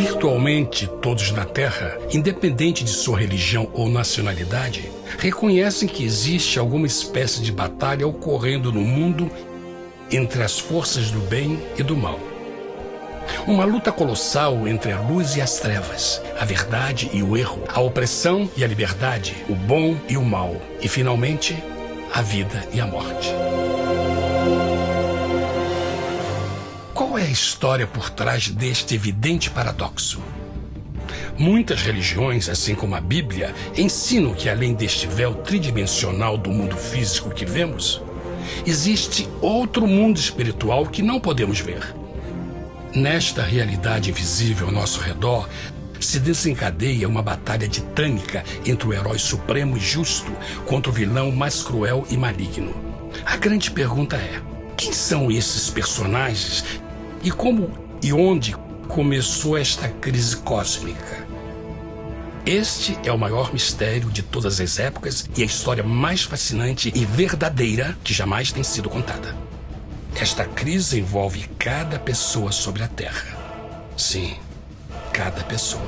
Virtualmente todos na Terra, independente de sua religião ou nacionalidade, reconhecem que existe alguma espécie de batalha ocorrendo no mundo entre as forças do bem e do mal. Uma luta colossal entre a luz e as trevas, a verdade e o erro, a opressão e a liberdade, o bom e o mal, e finalmente, a vida e a morte. Qual é a história por trás deste evidente paradoxo? Muitas religiões, assim como a Bíblia, ensinam que além deste véu tridimensional do mundo físico que vemos, existe outro mundo espiritual que não podemos ver. Nesta realidade invisível ao nosso redor, se desencadeia uma batalha titânica entre o herói supremo e justo contra o vilão mais cruel e maligno. A grande pergunta é: quem são esses personagens e como e onde começou esta crise cósmica? Este é o maior mistério de todas as épocas e a história mais fascinante e verdadeira que jamais tem sido contada. Esta crise envolve cada pessoa sobre a Terra. Sim, cada pessoa.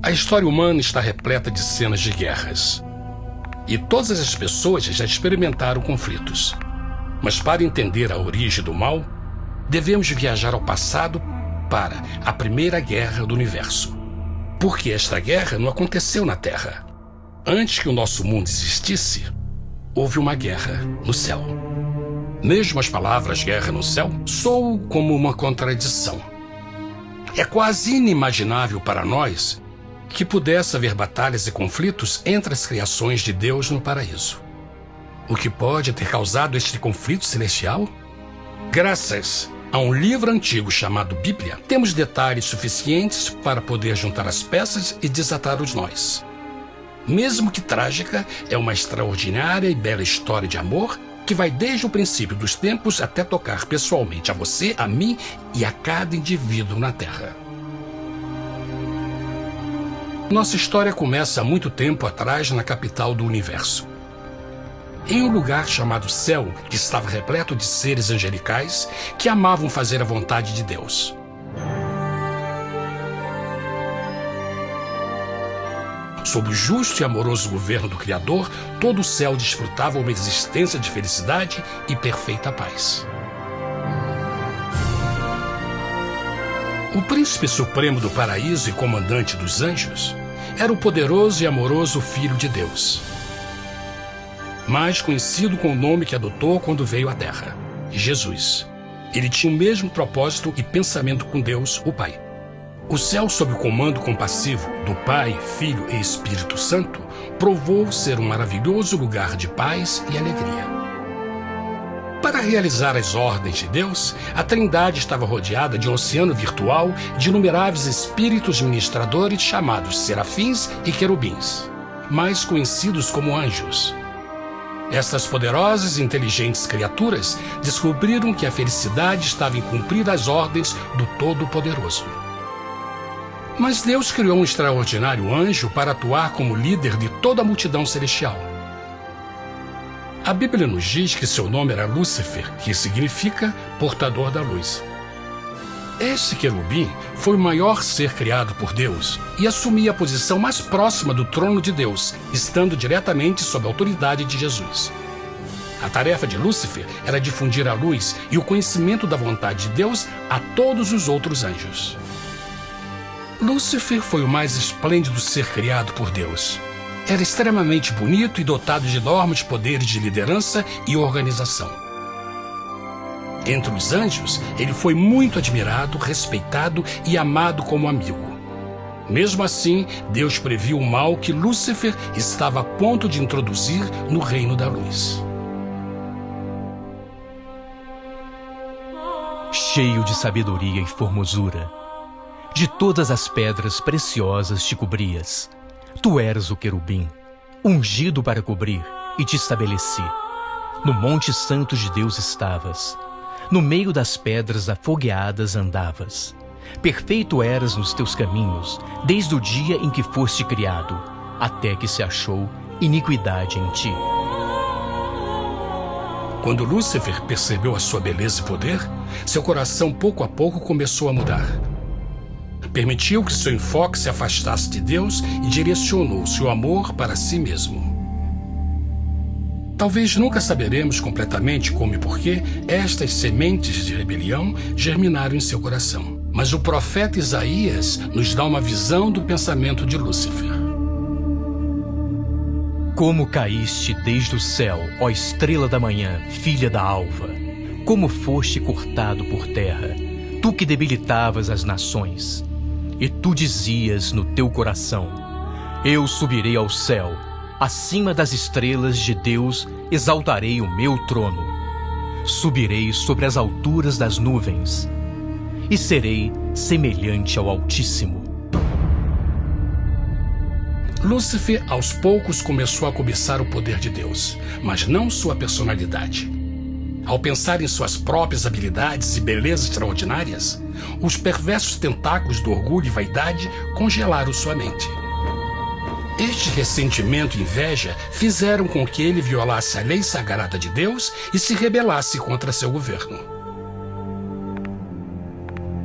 A história humana está repleta de cenas de guerras. E todas as pessoas já experimentaram conflitos. Mas para entender a origem do mal, devemos viajar ao passado para a Primeira Guerra do Universo. Porque esta guerra não aconteceu na Terra. Antes que o nosso mundo existisse, houve uma guerra no céu. Mesmo as palavras guerra no céu soam como uma contradição. É quase inimaginável para nós que pudesse haver batalhas e conflitos entre as criações de Deus no paraíso. O que pode ter causado este conflito celestial? Graças a um livro antigo chamado Bíblia, temos detalhes suficientes para poder juntar as peças e desatar os nós. Mesmo que trágica, é uma extraordinária e bela história de amor que vai desde o princípio dos tempos até tocar pessoalmente a você, a mim e a cada indivíduo na Terra. Nossa história começa há muito tempo atrás na capital do universo. Em um lugar chamado Céu, que estava repleto de seres angelicais que amavam fazer a vontade de Deus. Sob o justo e amoroso governo do Criador, todo o céu desfrutava uma existência de felicidade e perfeita paz. O príncipe supremo do paraíso e comandante dos anjos era o poderoso e amoroso Filho de Deus, mais conhecido com o nome que adotou quando veio à Terra, Jesus. Ele tinha o mesmo propósito e pensamento com Deus, o Pai. O céu, sob o comando compassivo do Pai, Filho e Espírito Santo, provou ser um maravilhoso lugar de paz e alegria. Para realizar as ordens de Deus, a Trindade estava rodeada de um oceano virtual de inumeráveis espíritos ministradores chamados serafins e querubins, mais conhecidos como anjos. Essas poderosas e inteligentes criaturas descobriram que a felicidade estava em cumprir as ordens do Todo-Poderoso. Mas Deus criou um extraordinário anjo para atuar como líder de toda a multidão celestial. A Bíblia nos diz que seu nome era Lúcifer, que significa portador da luz. Este querubim foi o maior ser criado por Deus e assumia a posição mais próxima do trono de Deus, estando diretamente sob a autoridade de Jesus. A tarefa de Lúcifer era difundir a luz e o conhecimento da vontade de Deus a todos os outros anjos. Lúcifer foi o mais esplêndido ser criado por Deus. Era extremamente bonito e dotado de enormes poderes de liderança e organização. Entre os anjos, ele foi muito admirado, respeitado e amado como amigo. Mesmo assim, Deus previu o mal que Lúcifer estava a ponto de introduzir no reino da luz. Cheio de sabedoria e formosura, de todas as pedras preciosas te cobrias. Tu eras o querubim, ungido para cobrir, e te estabeleci. No monte santo de Deus estavas. No meio das pedras afogueadas andavas. Perfeito eras nos teus caminhos, desde o dia em que foste criado, até que se achou iniquidade em ti. Quando Lúcifer percebeu a sua beleza e poder, seu coração pouco a pouco começou a mudar. Permitiu que seu enfoque se afastasse de Deus e direcionou seu amor para si mesmo. Talvez nunca saberemos completamente como e por que estas sementes de rebelião germinaram em seu coração. Mas o profeta Isaías nos dá uma visão do pensamento de Lúcifer. Como caíste desde o céu, ó estrela da manhã, filha da alva! Como foste cortado por terra, tu que debilitavas as nações! E tu dizias no teu coração: eu subirei ao céu, acima das estrelas de Deus exaltarei o meu trono. Subirei sobre as alturas das nuvens e serei semelhante ao Altíssimo. Lúcifer, aos poucos, começou a cobiçar o poder de Deus, mas não sua personalidade. Ao pensar em suas próprias habilidades e belezas extraordinárias, os perversos tentáculos do orgulho e vaidade congelaram sua mente. Este ressentimento e inveja fizeram com que ele violasse a lei sagrada de Deus e se rebelasse contra seu governo.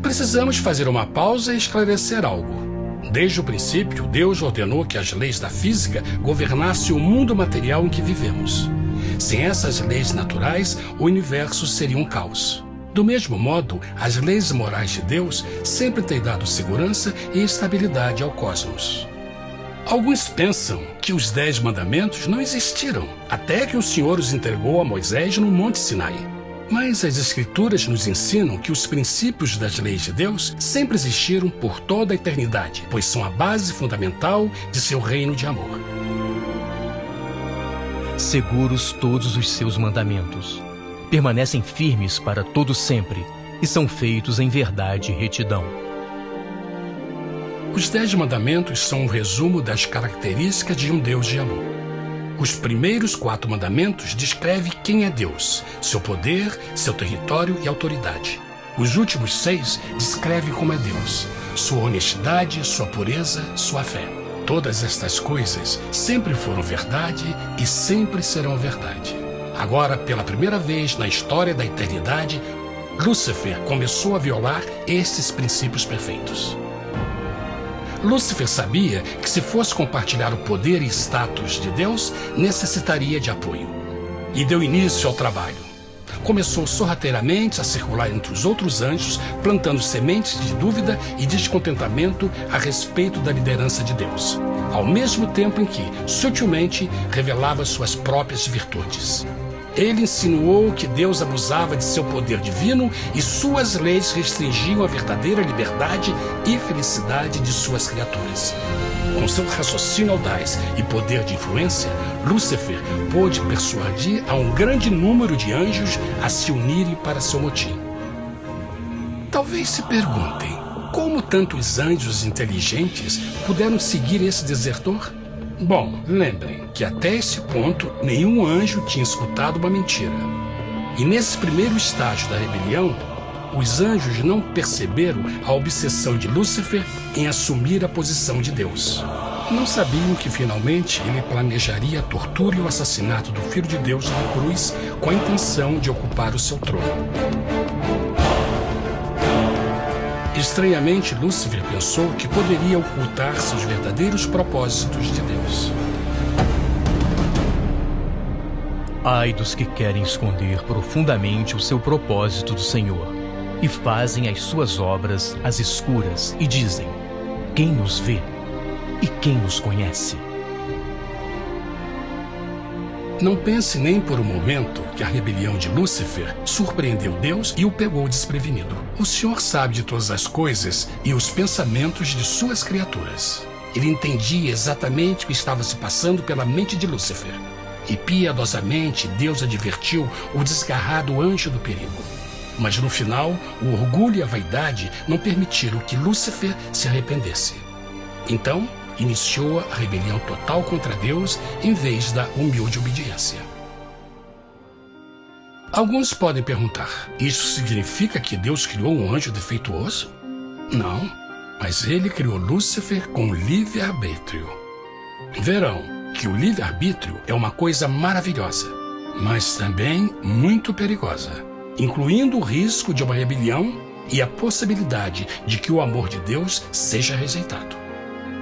Precisamos fazer uma pausa e esclarecer algo. Desde o princípio, Deus ordenou que as leis da física governassem o mundo material em que vivemos. Sem essas leis naturais, o universo seria um caos. Do mesmo modo, as leis morais de Deus sempre têm dado segurança e estabilidade ao cosmos. Alguns pensam que os 10 mandamentos não existiram, até que o Senhor os entregou a Moisés no Monte Sinai. Mas as Escrituras nos ensinam que os princípios das leis de Deus sempre existiram por toda a eternidade, pois são a base fundamental de seu reino de amor. Seguros todos os seus mandamentos, permanecem firmes para todo sempre e são feitos em verdade e retidão. Os 10 mandamentos são um resumo das características de um Deus de amor. Os primeiros 4 mandamentos descrevem quem é Deus, seu poder, seu território e autoridade. Os últimos 6 descrevem como é Deus, sua honestidade, sua pureza, sua fé. Todas estas coisas sempre foram verdade e sempre serão verdade. Agora, pela primeira vez na história da eternidade, Lúcifer começou a violar estes princípios perfeitos. Lúcifer sabia que se fosse compartilhar o poder e status de Deus, necessitaria de apoio. E deu início ao trabalho. Começou sorrateiramente a circular entre os outros anjos, plantando sementes de dúvida e descontentamento a respeito da liderança de Deus, ao mesmo tempo em que, sutilmente, revelava suas próprias virtudes. Ele insinuou que Deus abusava de seu poder divino e suas leis restringiam a verdadeira liberdade e felicidade de suas criaturas. Com seu raciocínio audaz e poder de influência, Lúcifer pôde persuadir a um grande número de anjos a se unirem para seu motim. Talvez se perguntem, como tantos anjos inteligentes puderam seguir esse desertor? Bom, lembrem que até esse ponto nenhum anjo tinha escutado uma mentira. E nesse primeiro estágio da rebelião, os anjos não perceberam a obsessão de Lúcifer em assumir a posição de Deus. Não sabiam que finalmente ele planejaria a tortura e o assassinato do Filho de Deus na cruz com a intenção de ocupar o seu trono. Estranhamente, Lúcifer pensou que poderia ocultar seus verdadeiros propósitos de Deus. Ai dos que querem esconder profundamente o seu propósito do Senhor e fazem as suas obras às escuras e dizem: quem nos vê e quem nos conhece? Não pense nem por um momento que a rebelião de Lúcifer surpreendeu Deus e o pegou desprevenido. O Senhor sabe de todas as coisas e os pensamentos de suas criaturas. Ele entendia exatamente o que estava se passando pela mente de Lúcifer. E piedosamente Deus advertiu o desgarrado anjo do perigo. Mas no final, o orgulho e a vaidade não permitiram que Lúcifer se arrependesse. Então, iniciou a rebelião total contra Deus em vez da humilde obediência. Alguns podem perguntar: isso significa que Deus criou um anjo defeituoso? Não, mas ele criou Lúcifer com livre-arbítrio. Verão que o livre-arbítrio é uma coisa maravilhosa, mas também muito perigosa, incluindo o risco de uma rebelião e a possibilidade de que o amor de Deus seja rejeitado.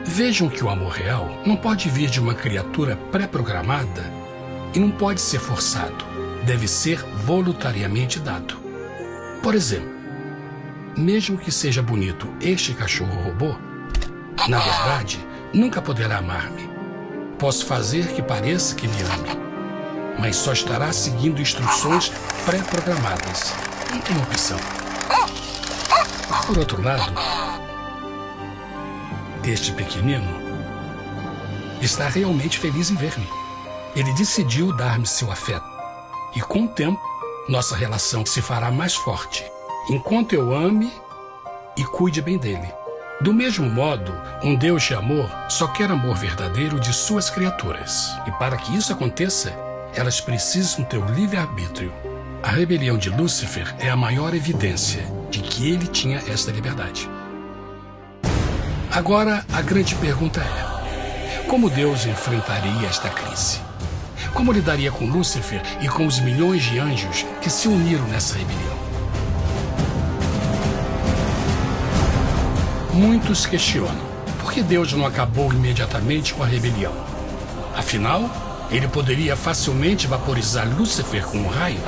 Vejam que o amor real não pode vir de uma criatura pré-programada e não pode ser forçado, deve ser voluntariamente dado. Por exemplo, mesmo que seja bonito este cachorro robô, na verdade, nunca poderá amar-me. Posso fazer que pareça que me ame, mas só estará seguindo instruções pré-programadas. Não tem opção. Por outro lado, este pequenino está realmente feliz em ver-me. Ele decidiu dar-me seu afeto. E com o tempo, nossa relação se fará mais forte, enquanto eu ame e cuide bem dele. Do mesmo modo, um Deus de amor só quer amor verdadeiro de suas criaturas. E para que isso aconteça, elas precisam ter o livre-arbítrio. A rebelião de Lúcifer é a maior evidência de que ele tinha esta liberdade. Agora, a grande pergunta é: como Deus enfrentaria esta crise? Como lidaria com Lúcifer e com os milhões de anjos que se uniram nessa rebelião? Muitos questionam por que Deus não acabou imediatamente com a rebelião. Afinal, ele poderia facilmente vaporizar Lúcifer com um raio.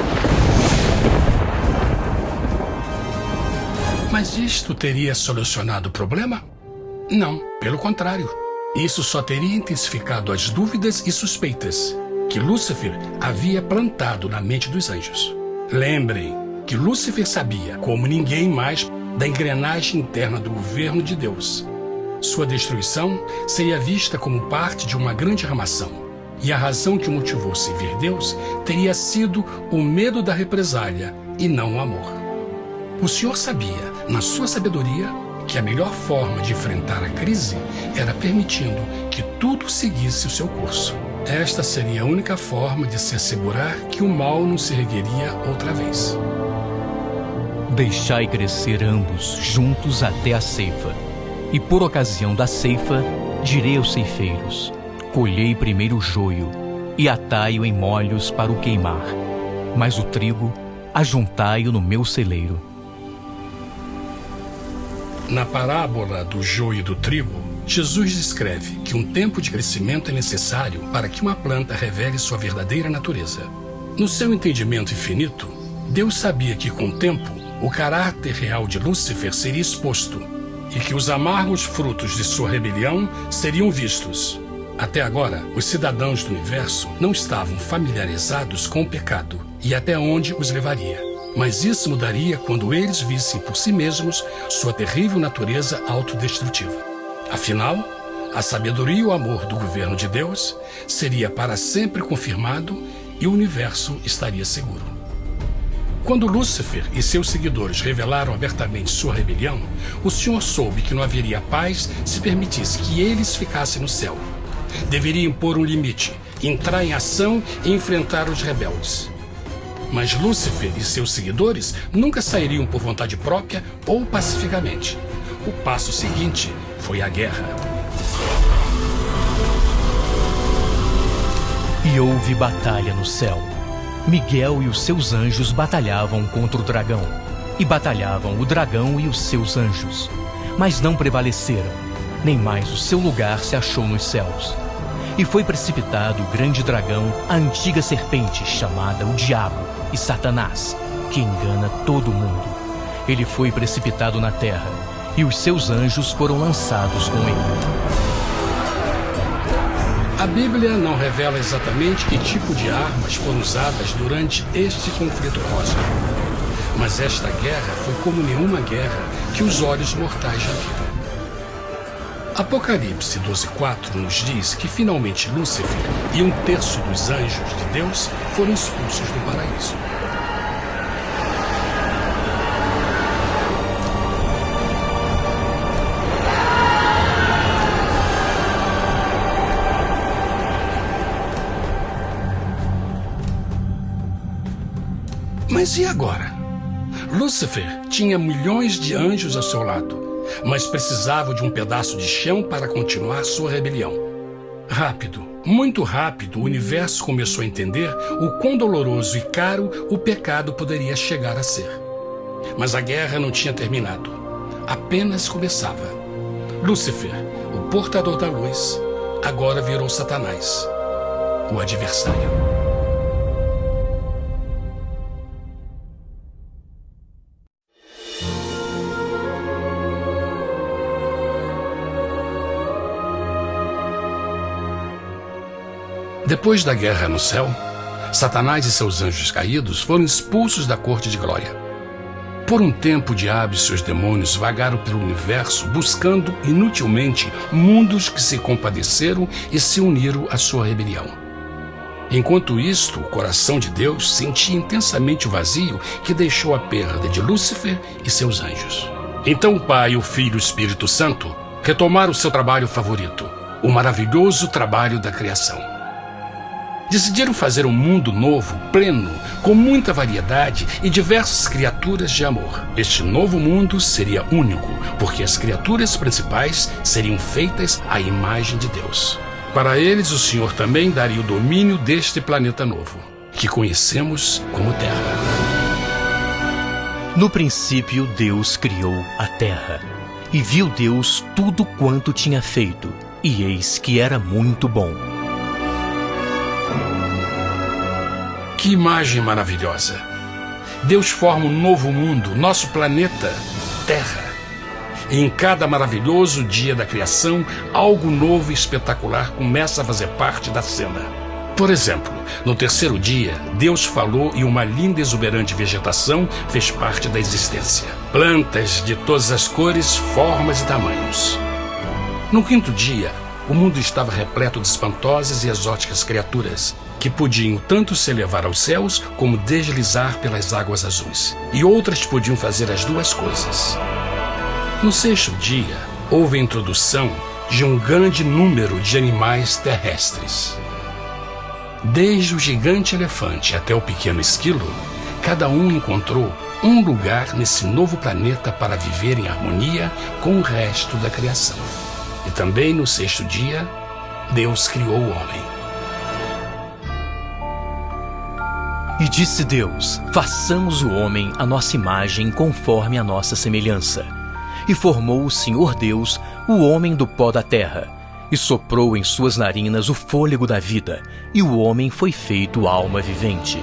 Mas isto teria solucionado o problema? Não, pelo contrário. Isso só teria intensificado as dúvidas e suspeitas que Lúcifer havia plantado na mente dos anjos. Lembrem que Lúcifer sabia, como ninguém mais, da engrenagem interna do governo de Deus. Sua destruição seria vista como parte de uma grande armação, e a razão que o motivou a servir Deus teria sido o medo da represália e não o amor. O Senhor sabia, na sua sabedoria, que a melhor forma de enfrentar a crise era permitindo que tudo seguisse o seu curso. Esta seria a única forma de se assegurar que o mal não se ergueria outra vez. Deixai crescer ambos juntos até a ceifa. E por ocasião da ceifa, direi aos ceifeiros: colhei primeiro o joio e atai-o em molhos para o queimar, mas o trigo ajuntai-o no meu celeiro. Na parábola do joio e do trigo, Jesus descreve que um tempo de crescimento é necessário para que uma planta revele sua verdadeira natureza. No seu entendimento infinito, Deus sabia que com o tempo, o caráter real de Lúcifer seria exposto e que os amargos frutos de sua rebelião seriam vistos. Até agora, os cidadãos do universo não estavam familiarizados com o pecado e até onde os levaria. Mas isso mudaria quando eles vissem por si mesmos sua terrível natureza autodestrutiva. Afinal, a sabedoria e o amor do governo de Deus seria para sempre confirmado e o universo estaria seguro. Quando Lúcifer e seus seguidores revelaram abertamente sua rebelião, o Senhor soube que não haveria paz se permitisse que eles ficassem no céu. Deveria impor um limite, entrar em ação e enfrentar os rebeldes. Mas Lúcifer e seus seguidores nunca sairiam por vontade própria ou pacificamente. O passo seguinte foi a guerra. E houve batalha no céu. Miguel e os seus anjos batalhavam contra o dragão. E batalhavam o dragão e os seus anjos. Mas não prevaleceram, nem mais o seu lugar se achou nos céus. E foi precipitado o grande dragão, a antiga serpente, chamada o Diabo e Satanás, que engana todo mundo. Ele foi precipitado na terra, e os seus anjos foram lançados com ele. A Bíblia não revela exatamente que tipo de armas foram usadas durante este conflito cósmico. Mas esta guerra foi como nenhuma guerra que os olhos mortais já viram. Apocalipse 12:4 nos diz que finalmente Lúcifer e 1/3 dos anjos de Deus foram expulsos do paraíso. Mas e agora? Lúcifer tinha milhões de anjos ao seu lado, mas precisava de um pedaço de chão para continuar sua rebelião. Rápido, muito rápido, o universo começou a entender o quão doloroso e caro o pecado poderia chegar a ser. Mas a guerra não tinha terminado. Apenas começava. Lúcifer, o portador da luz, agora virou Satanás, o adversário. Depois da guerra no céu, Satanás e seus anjos caídos foram expulsos da corte de glória. Por um tempo, o diabo e seus demônios vagaram pelo universo buscando inutilmente mundos que se compadeceram e se uniram à sua rebelião. Enquanto isto, o coração de Deus sentia intensamente o vazio que deixou a perda de Lúcifer e seus anjos. Então o Pai, o Filho e o Espírito Santo retomaram o seu trabalho favorito, o maravilhoso trabalho da criação. Decidiram fazer um mundo novo, pleno, com muita variedade e diversas criaturas de amor. Este novo mundo seria único, porque as criaturas principais seriam feitas à imagem de Deus. Para eles, o Senhor também daria o domínio deste planeta novo, que conhecemos como Terra. No princípio, Deus criou a terra. E viu Deus tudo quanto tinha feito, e eis que era muito bom. Que imagem maravilhosa! Deus forma um novo mundo, nosso planeta, Terra. E em cada maravilhoso dia da criação, algo novo e espetacular começa a fazer parte da cena. Por exemplo, no terceiro dia, Deus falou e uma linda e exuberante vegetação fez parte da existência. Plantas de todas as cores, formas e tamanhos. No quinto dia, o mundo estava repleto de espantosas e exóticas criaturas, que podiam tanto se elevar aos céus como deslizar pelas águas azuis. E outras podiam fazer as duas coisas. No sexto dia, houve a introdução de um grande número de animais terrestres. Desde o gigante elefante até o pequeno esquilo, cada um encontrou um lugar nesse novo planeta para viver em harmonia com o resto da criação. E também no sexto dia, Deus criou o homem. E disse Deus: façamos o homem à nossa imagem conforme a nossa semelhança. E formou o Senhor Deus o homem do pó da terra, e soprou em suas narinas o fôlego da vida, e o homem foi feito alma vivente.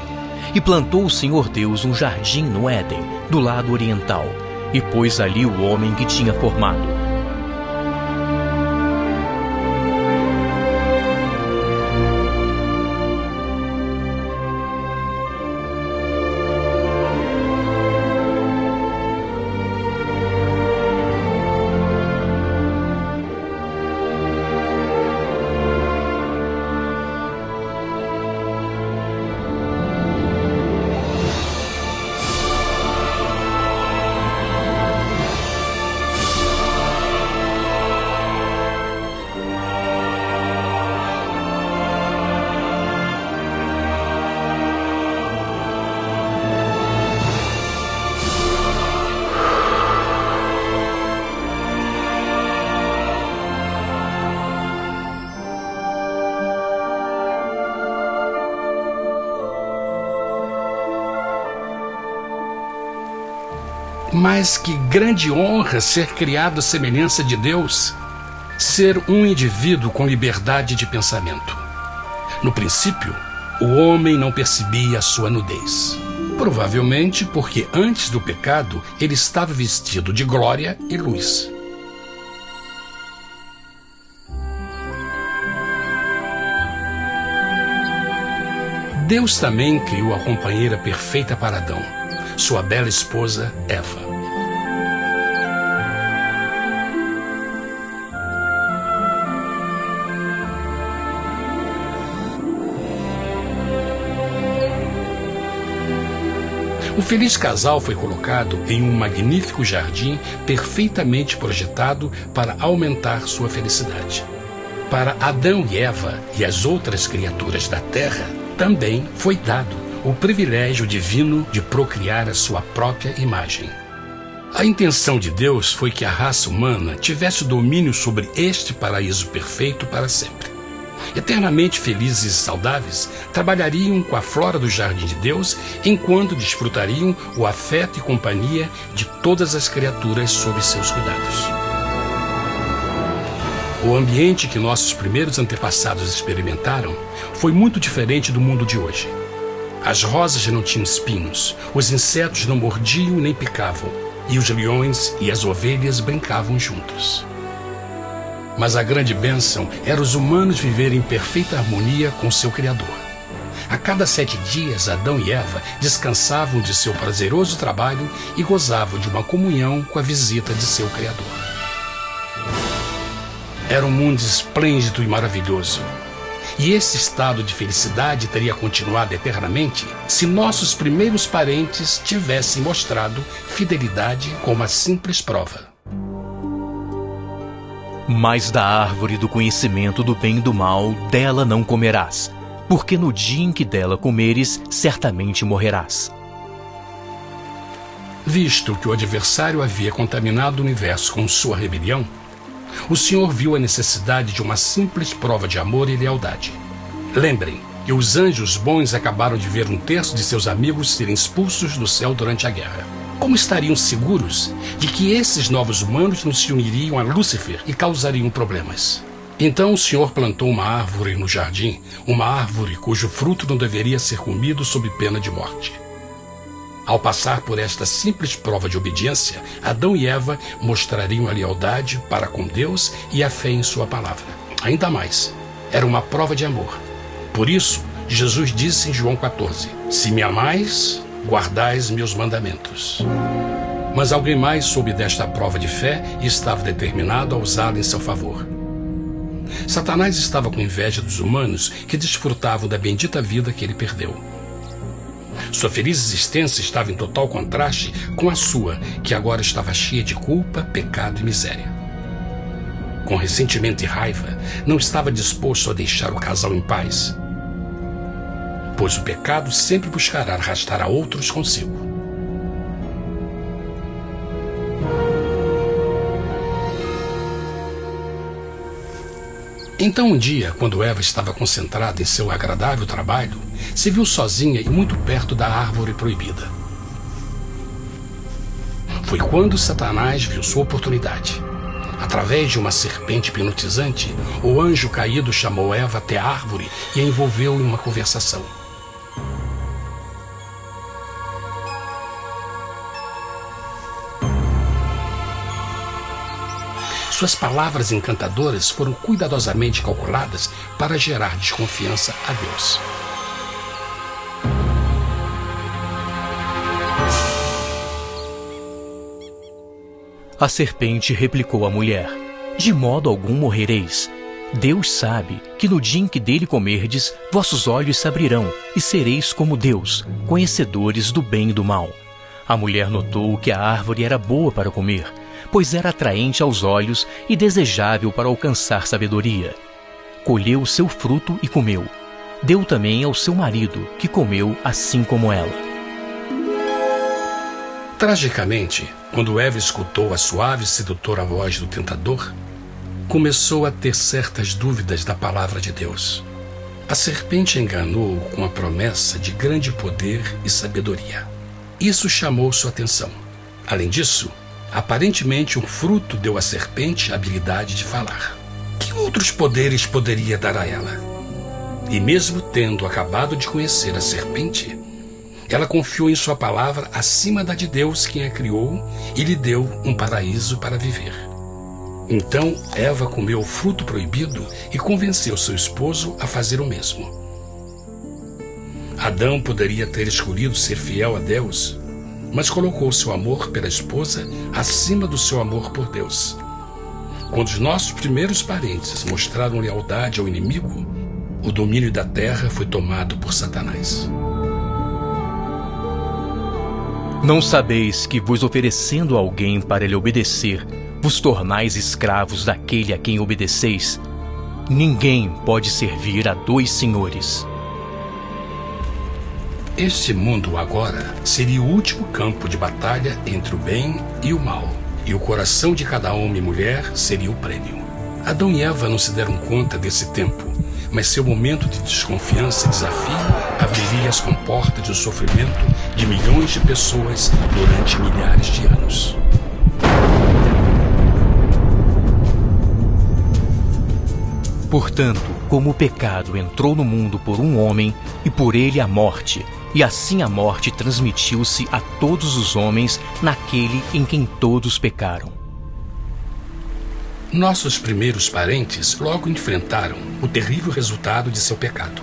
E plantou o Senhor Deus um jardim no Éden, do lado oriental, e pôs ali o homem que tinha formado. Mas que grande honra ser criado à semelhança de Deus, ser um indivíduo com liberdade de pensamento. No princípio, o homem não percebia a sua nudez. Provavelmente porque antes do pecado ele estava vestido de glória e luz. Deus também criou a companheira perfeita para Adão, sua bela esposa Eva. O feliz casal foi colocado em um magnífico jardim perfeitamente projetado para aumentar sua felicidade. Para Adão e Eva e as outras criaturas da terra, também foi dado o privilégio divino de procriar a sua própria imagem. A intenção de Deus foi que a raça humana tivesse domínio sobre este paraíso perfeito para sempre. Eternamente felizes e saudáveis, trabalhariam com a flora do jardim de Deus, enquanto desfrutariam o afeto e companhia de todas as criaturas sob seus cuidados. O ambiente que nossos primeiros antepassados experimentaram foi muito diferente do mundo de hoje. As rosas não tinham espinhos, os insetos não mordiam nem picavam, e os leões e as ovelhas brincavam juntos. Mas a grande bênção era os humanos viverem em perfeita harmonia com seu Criador. A cada 7 dias, Adão e Eva descansavam de seu prazeroso trabalho e gozavam de uma comunhão com a visita de seu Criador. Era um mundo esplêndido e maravilhoso. E esse estado de felicidade teria continuado eternamente se nossos primeiros parentes tivessem mostrado fidelidade com uma simples prova. Mas da árvore do conhecimento do bem e do mal, dela não comerás, porque no dia em que dela comeres, certamente morrerás. Visto que o adversário havia contaminado o universo com sua rebelião, o Senhor viu a necessidade de uma simples prova de amor e lealdade. Lembrem que os anjos bons acabaram de ver 1/3 de seus amigos serem expulsos do céu durante a guerra. Como estariam seguros de que esses novos humanos não se uniriam a Lúcifer e causariam problemas? Então o Senhor plantou uma árvore no jardim, uma árvore cujo fruto não deveria ser comido sob pena de morte. Ao passar por esta simples prova de obediência, Adão e Eva mostrariam a lealdade para com Deus e a fé em sua palavra. Ainda mais, era uma prova de amor. Por isso, Jesus disse em João 14, se me amais, guardais meus mandamentos. Mas alguém mais soube desta prova de fé e estava determinado a usá-la em seu favor. Satanás estava com inveja dos humanos que desfrutavam da bendita vida que ele perdeu. Sua feliz existência estava em total contraste com a sua, que agora estava cheia de culpa, pecado e miséria. Com ressentimento e raiva, não estava disposto a deixar o casal em paz, pois o pecado sempre buscará arrastar a outros consigo. Então um dia, quando Eva estava concentrada em seu agradável trabalho, se viu sozinha e muito perto da árvore proibida. Foi quando Satanás viu sua oportunidade. Através de uma serpente hipnotizante, o anjo caído chamou Eva até a árvore e a envolveu em uma conversação. Suas palavras encantadoras foram cuidadosamente calculadas para gerar desconfiança a Deus. A serpente replicou à mulher, de modo algum morrereis. Deus sabe que no dia em que dele comerdes, vossos olhos se abrirão e sereis como Deus, conhecedores do bem e do mal. A mulher notou que a árvore era boa para comer, pois era atraente aos olhos e desejável para alcançar sabedoria. Colheu o seu fruto e comeu. Deu também ao seu marido, que comeu assim como ela. Tragicamente, quando Eva escutou a suave e sedutora voz do tentador, começou a ter certas dúvidas da palavra de Deus. A serpente enganou-o com a promessa de grande poder e sabedoria. Isso chamou sua atenção. Além disso, aparentemente um fruto deu à serpente a habilidade de falar. Que outros poderes poderia dar a ela? E mesmo tendo acabado de conhecer a serpente, ela confiou em sua palavra acima da de Deus, quem a criou, e lhe deu um paraíso para viver. Então Eva comeu o fruto proibido e convenceu seu esposo a fazer o mesmo. Adão poderia ter escolhido ser fiel a Deus, mas colocou seu amor pela esposa acima do seu amor por Deus. Quando os nossos primeiros parentes mostraram lealdade ao inimigo, o domínio da terra foi tomado por Satanás. Não sabeis que, vos oferecendo a alguém para lhe obedecer, vos tornais escravos daquele a quem obedeceis? Ninguém pode servir a dois senhores. Este mundo agora seria o último campo de batalha entre o bem e o mal, e o coração de cada homem e mulher seria o prêmio. Adão e Eva não se deram conta desse tempo, mas seu momento de desconfiança e desafio abriria as comportas do sofrimento de milhões de pessoas durante milhares de anos. Portanto, como o pecado entrou no mundo por um homem, e por ele a morte, e assim a morte transmitiu-se a todos os homens naquele em quem todos pecaram. Nossos primeiros parentes logo enfrentaram o terrível resultado de seu pecado.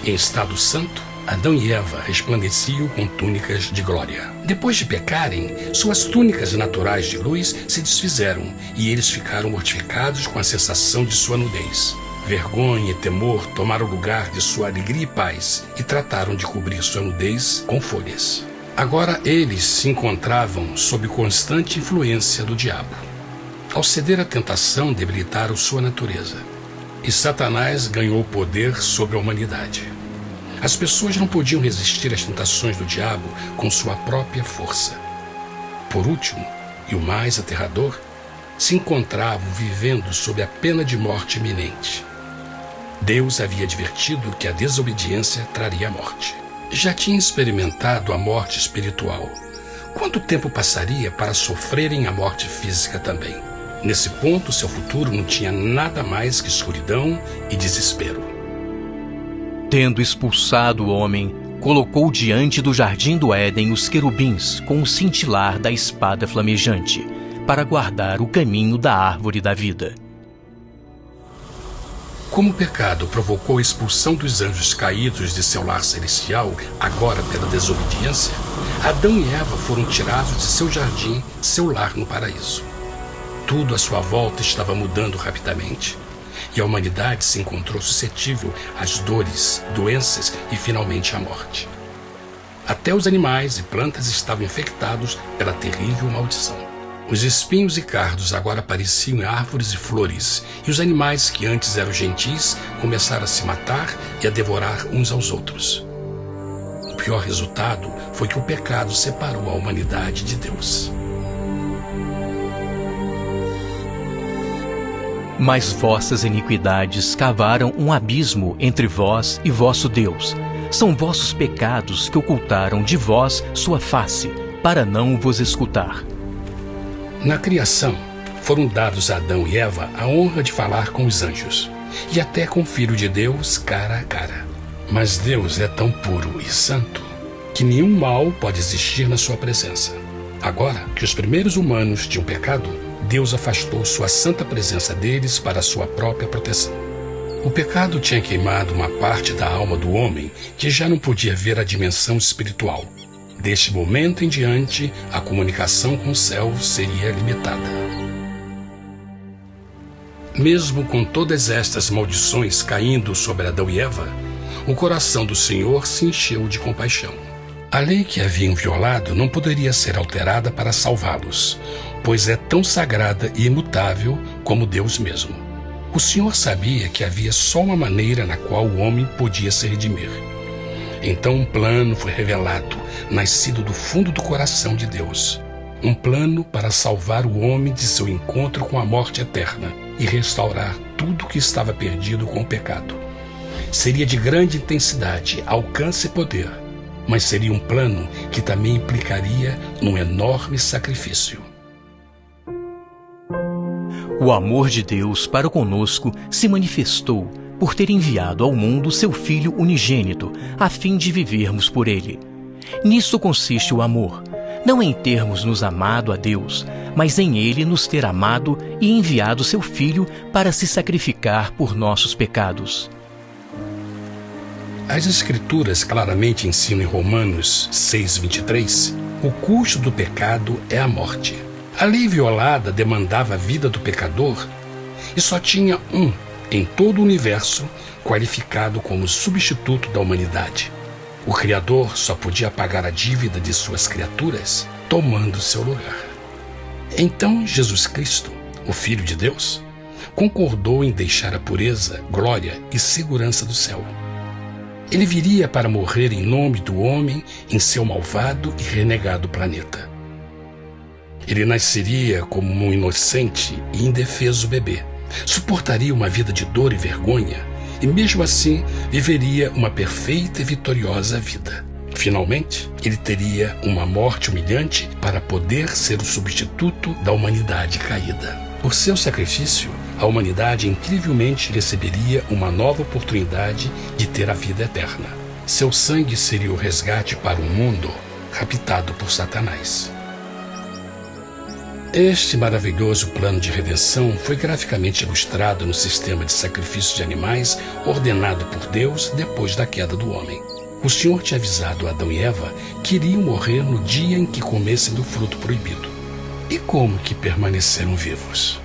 Em estado santo, Adão e Eva resplandeciam com túnicas de glória. Depois de pecarem, suas túnicas naturais de luz se desfizeram e eles ficaram mortificados com a sensação de sua nudez. Vergonha e temor tomaram lugar de sua alegria e paz e trataram de cobrir sua nudez com folhas. Agora eles se encontravam sob constante influência do diabo. Ao ceder à tentação, debilitaram sua natureza, e Satanás ganhou poder sobre a humanidade. As pessoas não podiam resistir às tentações do diabo com sua própria força. Por último, e o mais aterrador, se encontravam vivendo sob a pena de morte iminente. Deus havia advertido que a desobediência traria a morte. Já tinha experimentado a morte espiritual. Quanto tempo passaria para sofrerem a morte física também? Nesse ponto, seu futuro não tinha nada mais que escuridão e desespero. Tendo expulsado o homem, colocou diante do jardim do Éden os querubins com o cintilar da espada flamejante, para guardar o caminho da árvore da vida. Como o pecado provocou a expulsão dos anjos caídos de seu lar celestial, agora pela desobediência, Adão e Eva foram tirados de seu jardim, seu lar no paraíso. Tudo à sua volta estava mudando rapidamente, e a humanidade se encontrou suscetível às dores, doenças e finalmente à morte. Até os animais e plantas estavam infectados pela terrível maldição. Os espinhos e cardos agora apareciam em árvores e flores, e os animais que antes eram gentis começaram a se matar e a devorar uns aos outros. O pior resultado foi que o pecado separou a humanidade de Deus. Mas vossas iniquidades cavaram um abismo entre vós e vosso Deus. São vossos pecados que ocultaram de vós sua face, para não vos escutar. Na criação, foram dados a Adão e Eva a honra de falar com os anjos, e até com o Filho de Deus cara a cara. Mas Deus é tão puro e santo que nenhum mal pode existir na sua presença. Agora que os primeiros humanos tinham pecado, Deus afastou sua santa presença deles para a sua própria proteção. O pecado tinha queimado uma parte da alma do homem que já não podia ver a dimensão espiritual. Deste momento em diante, a comunicação com o céu seria limitada. Mesmo com todas estas maldições caindo sobre Adão e Eva, o coração do Senhor se encheu de compaixão. A lei que haviam violado não poderia ser alterada para salvá-los, pois é tão sagrada e imutável como Deus mesmo. O Senhor sabia que havia só uma maneira na qual o homem podia se redimir. Então um plano foi revelado, nascido do fundo do coração de Deus. Um plano para salvar o homem de seu encontro com a morte eterna e restaurar tudo que estava perdido com o pecado. Seria de grande intensidade, alcance e poder. mas seria um plano que também implicaria num enorme sacrifício. O amor de Deus para conosco se manifestou por ter enviado ao mundo seu Filho unigênito, a fim de vivermos por ele. Nisso consiste o amor, não em termos nos amado a Deus, mas em ele nos ter amado e enviado seu Filho para se sacrificar por nossos pecados. As Escrituras claramente ensinam em Romanos 6:23, o custo do pecado é a morte. A lei violada demandava a vida do pecador e só tinha um em todo o universo qualificado como substituto da humanidade. O Criador só podia pagar a dívida de suas criaturas tomando seu lugar. Então Jesus Cristo, o Filho de Deus, concordou em deixar a pureza, glória e segurança do céu. Ele viria para morrer em nome do homem em seu malvado e renegado planeta. Ele nasceria como um inocente e indefeso bebê, suportaria uma vida de dor e vergonha e mesmo assim viveria uma perfeita e vitoriosa vida. Finalmente, ele teria uma morte humilhante para poder ser o substituto da humanidade caída. Por seu sacrifício, a humanidade incrivelmente receberia uma nova oportunidade de ter a vida eterna. Seu sangue seria o resgate para um mundo raptado por Satanás. Este maravilhoso plano de redenção foi graficamente ilustrado no sistema de sacrifício de animais ordenado por Deus depois da queda do homem. O Senhor tinha avisado Adão e Eva que iriam morrer no dia em que comessem do fruto proibido. E como que permaneceram vivos?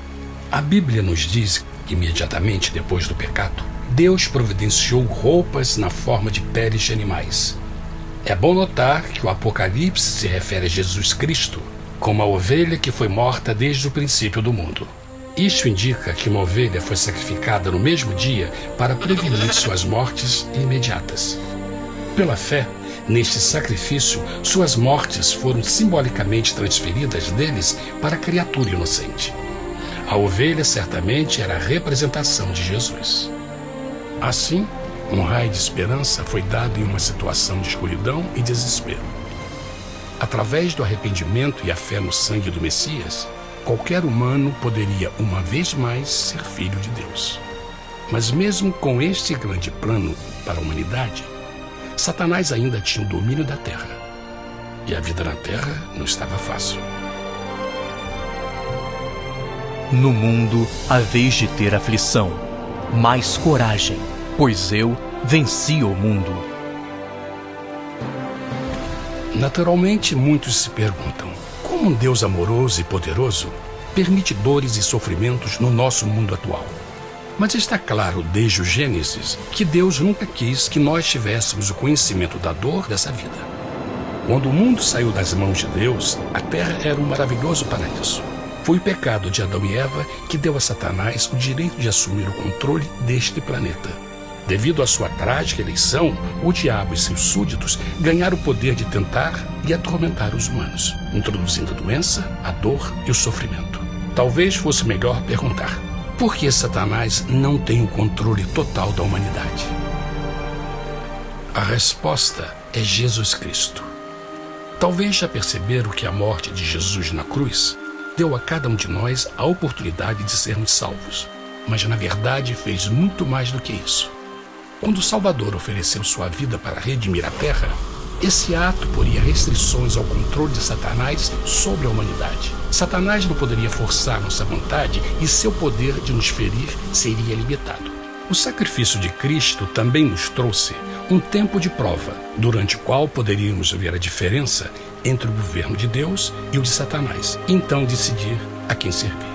A Bíblia nos diz que imediatamente depois do pecado, Deus providenciou roupas na forma de peles de animais. É bom notar que o Apocalipse se refere a Jesus Cristo como a ovelha que foi morta desde o princípio do mundo. Isto indica que uma ovelha foi sacrificada no mesmo dia para prevenir suas mortes imediatas. Pela fé, neste sacrifício, suas mortes foram simbolicamente transferidas deles para a criatura inocente. A ovelha certamente era a representação de Jesus. Assim, um raio de esperança foi dado em uma situação de escuridão e desespero. Através do arrependimento e a fé no sangue do Messias, qualquer humano poderia uma vez mais ser filho de Deus. Mas mesmo com este grande plano para a humanidade, Satanás ainda tinha o domínio da terra. E a vida na terra não estava fácil. No mundo haveis de ter aflição, mas coragem, pois eu venci o mundo. Naturalmente, muitos se perguntam, como um Deus amoroso e poderoso permite dores e sofrimentos no nosso mundo atual? Mas está claro desde o Gênesis que Deus nunca quis que nós tivéssemos o conhecimento da dor dessa vida. Quando o mundo saiu das mãos de Deus, a terra era um maravilhoso paraíso. Foi o pecado de Adão e Eva que deu a Satanás o direito de assumir o controle deste planeta. Devido à sua trágica eleição, o diabo e seus súditos ganharam o poder de tentar e atormentar os humanos, introduzindo a doença, a dor e o sofrimento. Talvez fosse melhor perguntar: por que Satanás não tem o controle total da humanidade? A resposta é Jesus Cristo. Talvez já perceberam que a morte de Jesus na cruz deu a cada um de nós a oportunidade de sermos salvos, mas na verdade fez muito mais do que isso. Quando o Salvador ofereceu sua vida para redimir a terra, esse ato poria restrições ao controle de Satanás sobre a humanidade. Satanás não poderia forçar nossa vontade e seu poder de nos ferir seria limitado. O sacrifício de Cristo também nos trouxe um tempo de prova, durante o qual poderíamos ver a diferença entre o governo de Deus e o de Satanás, e então decidir a quem servir.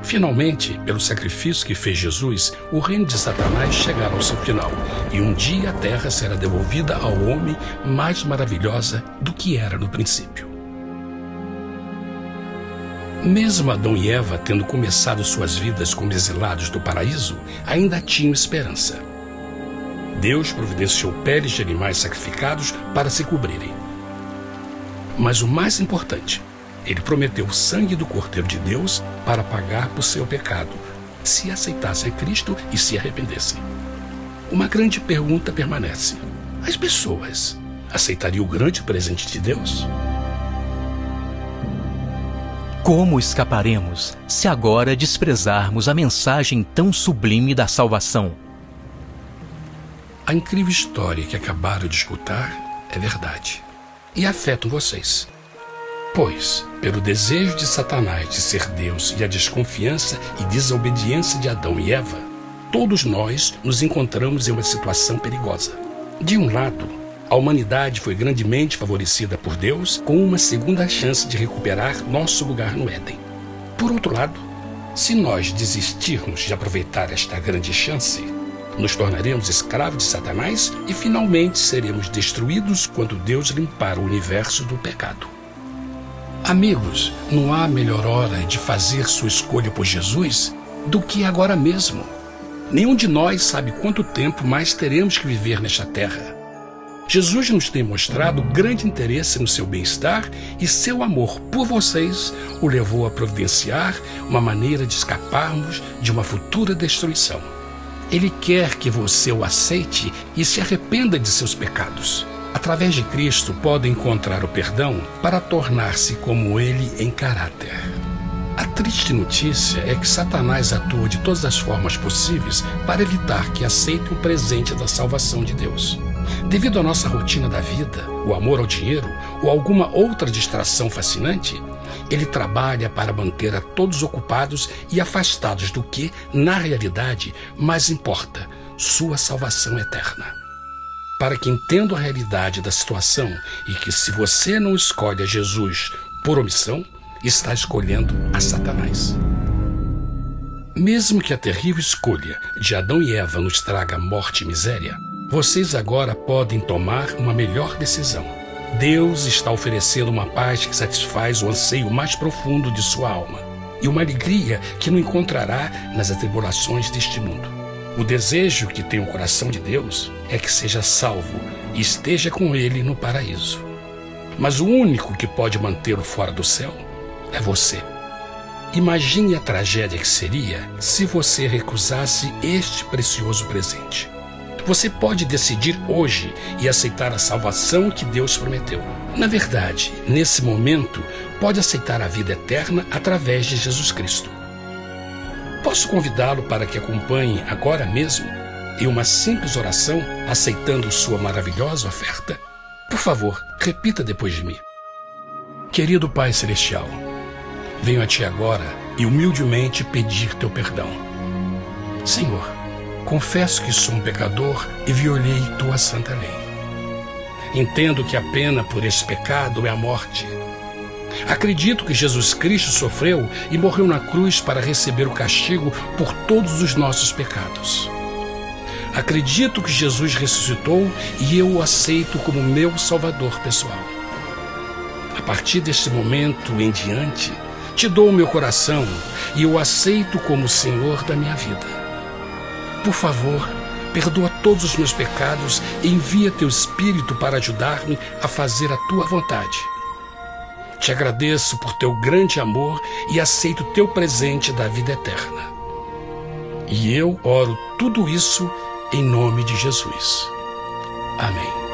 Finalmente, pelo sacrifício que fez Jesus, o reino de Satanás chegará ao seu final, e um dia a terra será devolvida ao homem mais maravilhosa do que era no princípio. Mesmo Adão e Eva tendo começado suas vidas como exilados do paraíso, ainda tinham esperança. Deus providenciou peles de animais sacrificados para se cobrirem. Mas o mais importante, Ele prometeu o sangue do Cordeiro de Deus para pagar por seu pecado, se aceitassem Cristo e se arrependessem. Uma grande pergunta permanece: as pessoas aceitaria o grande presente de Deus? Como escaparemos se agora desprezarmos a mensagem tão sublime da salvação? A incrível história que acabaram de escutar é verdade e afeta vocês. Pois, pelo desejo de Satanás de ser Deus e a desconfiança e desobediência de Adão e Eva, todos nós nos encontramos em uma situação perigosa. De um lado, a humanidade foi grandemente favorecida por Deus com uma segunda chance de recuperar nosso lugar no Éden. Por outro lado, se nós desistirmos de aproveitar esta grande chance, nos tornaremos escravos de Satanás e finalmente seremos destruídos quando Deus limpar o universo do pecado. Amigos, não há melhor hora de fazer sua escolha por Jesus do que agora mesmo. Nenhum de nós sabe quanto tempo mais teremos que viver nesta terra. Jesus nos tem mostrado grande interesse no seu bem-estar e seu amor por vocês o levou a providenciar uma maneira de escaparmos de uma futura destruição. Ele quer que você o aceite e se arrependa de seus pecados. Através de Cristo, pode encontrar o perdão para tornar-se como Ele em caráter. A triste notícia é que Satanás atua de todas as formas possíveis para evitar que aceite o presente da salvação de Deus. Devido à nossa rotina da vida, o amor ao dinheiro ou alguma outra distração fascinante, ele trabalha para manter a todos ocupados e afastados do que, na realidade, mais importa, sua salvação eterna. Para que entendam a realidade da situação e que se você não escolhe a Jesus por omissão, está escolhendo a Satanás. Mesmo que a terrível escolha de Adão e Eva nos traga morte e miséria, vocês agora podem tomar uma melhor decisão. Deus está oferecendo uma paz que satisfaz o anseio mais profundo de sua alma e uma alegria que não encontrará nas atribulações deste mundo. O desejo que tem o coração de Deus é que seja salvo e esteja com Ele no paraíso. Mas o único que pode mantê-lo fora do céu é você. Imagine a tragédia que seria se você recusasse este precioso presente. Você pode decidir hoje e aceitar a salvação que Deus prometeu. Na verdade, nesse momento, pode aceitar a vida eterna através de Jesus Cristo. Posso convidá-lo para que acompanhe agora mesmo em uma simples oração, aceitando sua maravilhosa oferta? Por favor, repita depois de mim. Querido Pai Celestial, venho a Ti agora e humildemente pedir Teu perdão. Senhor, confesso que sou um pecador e violei Tua santa lei. Entendo que a pena por esse pecado é a morte. Acredito que Jesus Cristo sofreu e morreu na cruz para receber o castigo por todos os nossos pecados. Acredito que Jesus ressuscitou e eu o aceito como meu Salvador pessoal. A partir deste momento em diante, Te dou o meu coração e eu o aceito como o Senhor da minha vida. Por favor, perdoa todos os meus pecados e envia Teu Espírito para ajudar-me a fazer a Tua vontade. Te agradeço por Teu grande amor e aceito Teu presente da vida eterna. E eu oro tudo isso em nome de Jesus. Amém.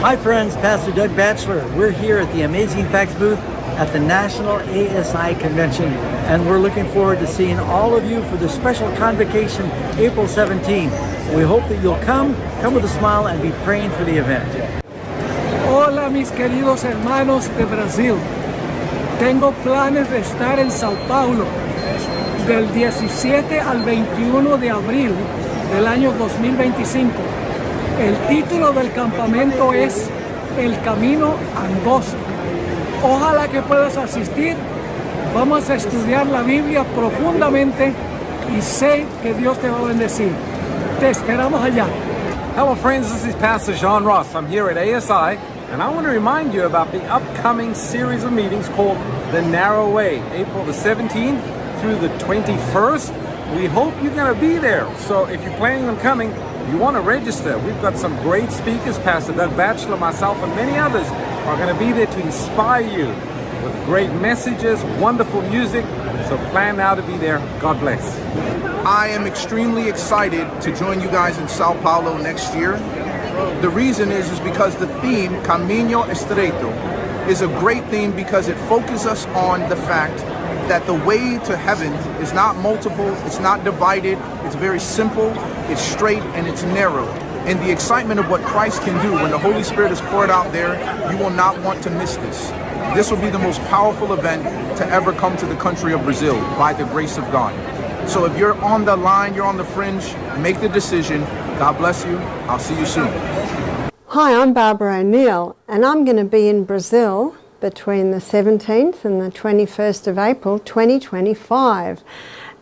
Hi friends, Pastor Doug Batchelor. We're here at the Amazing Facts booth at the National ASI Convention, and we're looking forward to seeing all of you for the special convocation April 17. We hope that you'll come with a smile, and be praying for the event. Hola mis queridos hermanos de Brasil. Tengo planes de estar en Sao Paulo del 17 al 21 de abril del año 2025. El título del campamento es El Camino Angosto. Ojalá que puedas asistir. Vamos a estudiar la Biblia profundamente y sé que Dios te va a bendecir. Te esperamos allá. Hello friends, this is Pastor John Ross. I'm here at ASI, and I want to remind you about the upcoming series of meetings called The Narrow Way, April the 17th through the 21st. We hope you're going to be there. So if you're planning on coming, you want to register. We've got some great speakers. Pastor Doug Batchelor, myself, and many others are going to be there to inspire you with great messages, wonderful music. So plan now to be there. God bless. I am extremely excited to join you guys in Sao Paulo next year. The reason is because the theme, Camino Estreito, is a great theme because it focuses us on the fact that the way to heaven is not multiple, it's not divided, it's very simple, it's straight, and it's narrow. And the excitement of what Christ can do when the Holy Spirit is poured out there, you will not want to miss this. This will be the most powerful event to ever come to the country of Brazil by the grace of God. So if you're on the line, you're on the fringe, make the decision. God bless you. I'll see you soon. Hi, I'm Barbara O'Neill, and I'm going to be in Brazil between the 17th and the 21st of April 2025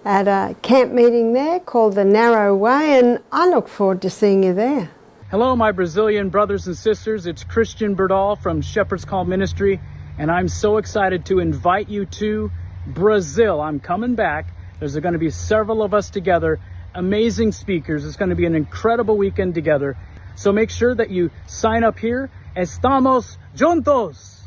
at a camp meeting there called The Narrow Way, and I look forward to seeing you there. Hello, my Brazilian brothers and sisters. It's Christian Berdal from Shepherd's Call Ministry, and I'm so excited to invite you to Brazil. I'm coming back. There's going to be several of us together, amazing speakers. It's going to be an incredible weekend together. So make sure that you sign up here. Estamos juntos!